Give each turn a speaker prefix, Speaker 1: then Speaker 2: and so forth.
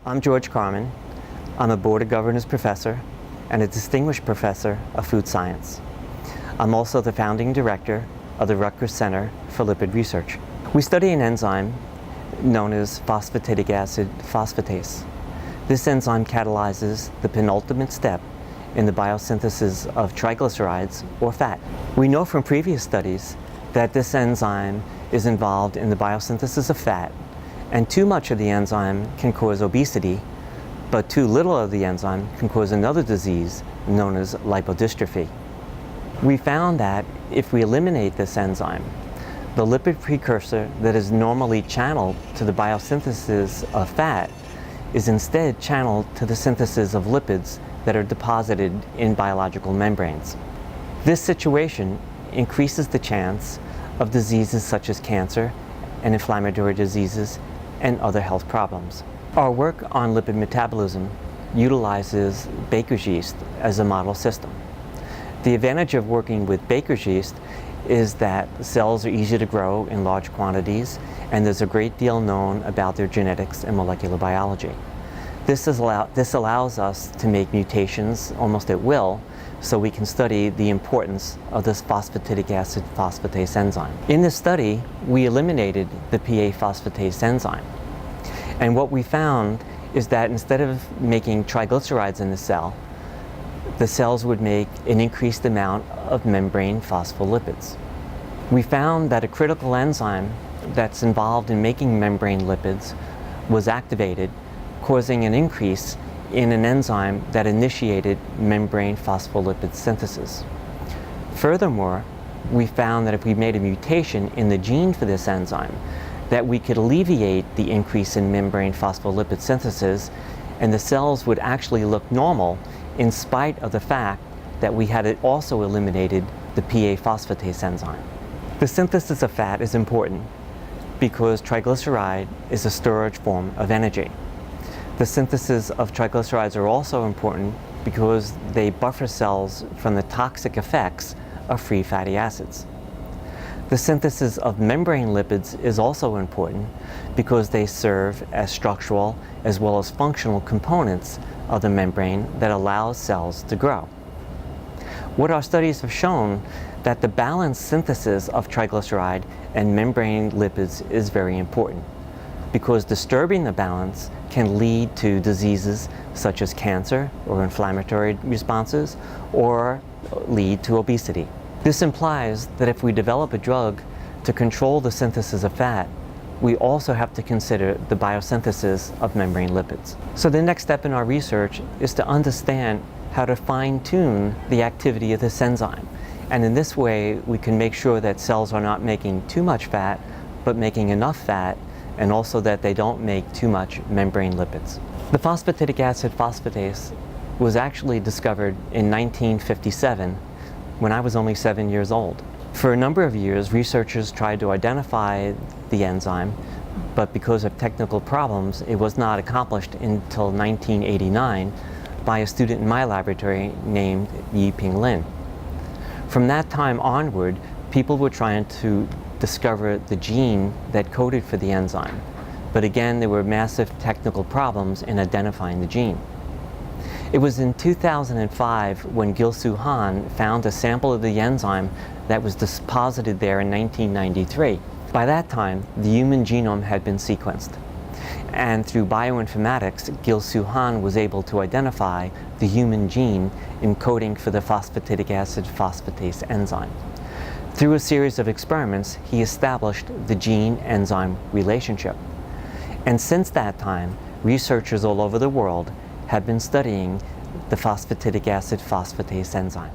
Speaker 1: I'm George Carmen. I'm a Board of Governors professor and a distinguished professor of food science. I'm also the founding director of the Rutgers Center for Lipid Research. We study an enzyme known as phosphatidic acid phosphatase. This enzyme catalyzes the penultimate step in the biosynthesis of triglycerides or fat. We know from previous studies that this enzyme is involved in the biosynthesis of fat, and too much of the enzyme can cause obesity, but too little of the enzyme can cause another disease known as lipodystrophy. We found that if we eliminate this enzyme, the lipid precursor that is normally channeled to the biosynthesis of fat is instead channeled to the synthesis of lipids that are deposited in biological membranes. This situation increases the chance of diseases such as cancer and inflammatory diseases and other health problems. Our work on lipid metabolism utilizes baker's yeast as a model system. The advantage of working with baker's yeast is that cells are easy to grow in large quantities, and there's a great deal known about their genetics and molecular biology. This allows us to make mutations almost at will, so we can study the importance of this phosphatidic acid phosphatase enzyme. In this study, we eliminated the PA phosphatase enzyme. And what we found is that instead of making triglycerides in the cells would make an increased amount of membrane phospholipids. We found that a critical enzyme that's involved in making membrane lipids was activated, causing an increase in an enzyme that initiated membrane phospholipid synthesis. Furthermore, we found that if we made a mutation in the gene for this enzyme, that we could alleviate the increase in membrane phospholipid synthesis, and the cells would actually look normal in spite of the fact that we had also eliminated the PA phosphatase enzyme. The synthesis of fat is important because triglyceride is a storage form of energy. The synthesis of triglycerides are also important because they buffer cells from the toxic effects of free fatty acids. The synthesis of membrane lipids is also important because they serve as structural as well as functional components of the membrane that allows cells to grow. What our studies have shown that the balanced synthesis of triglyceride and membrane lipids is very important, because disturbing the balance can lead to diseases such as cancer or inflammatory responses, or lead to obesity. This implies that if we develop a drug to control the synthesis of fat, we also have to consider the biosynthesis of membrane lipids. So the next step in our research is to understand how to fine-tune the activity of this enzyme. And in this way, we can make sure that cells are not making too much fat, but making enough fat, and also that they don't make too much membrane lipids. The phosphatidic acid phosphatase was actually discovered in 1957 when I was only 7 years old. For a number of years, researchers tried to identify the enzyme, but because of technical problems, it was not accomplished until 1989 by a student in my laboratory named Yiping Lin. From that time onward, people were trying to discover the gene that coded for the enzyme. But again, there were massive technical problems in identifying the gene. It was in 2005 when Gil-Soo Han found a sample of the enzyme that was deposited there in 1993. By that time, the human genome had been sequenced. And through bioinformatics, Gil-Soo Han was able to identify the human gene encoding for the phosphatidic acid phosphatase enzyme. Through a series of experiments, he established the gene-enzyme relationship. And since that time, researchers all over the world have been studying the phosphatidic acid phosphatase enzyme.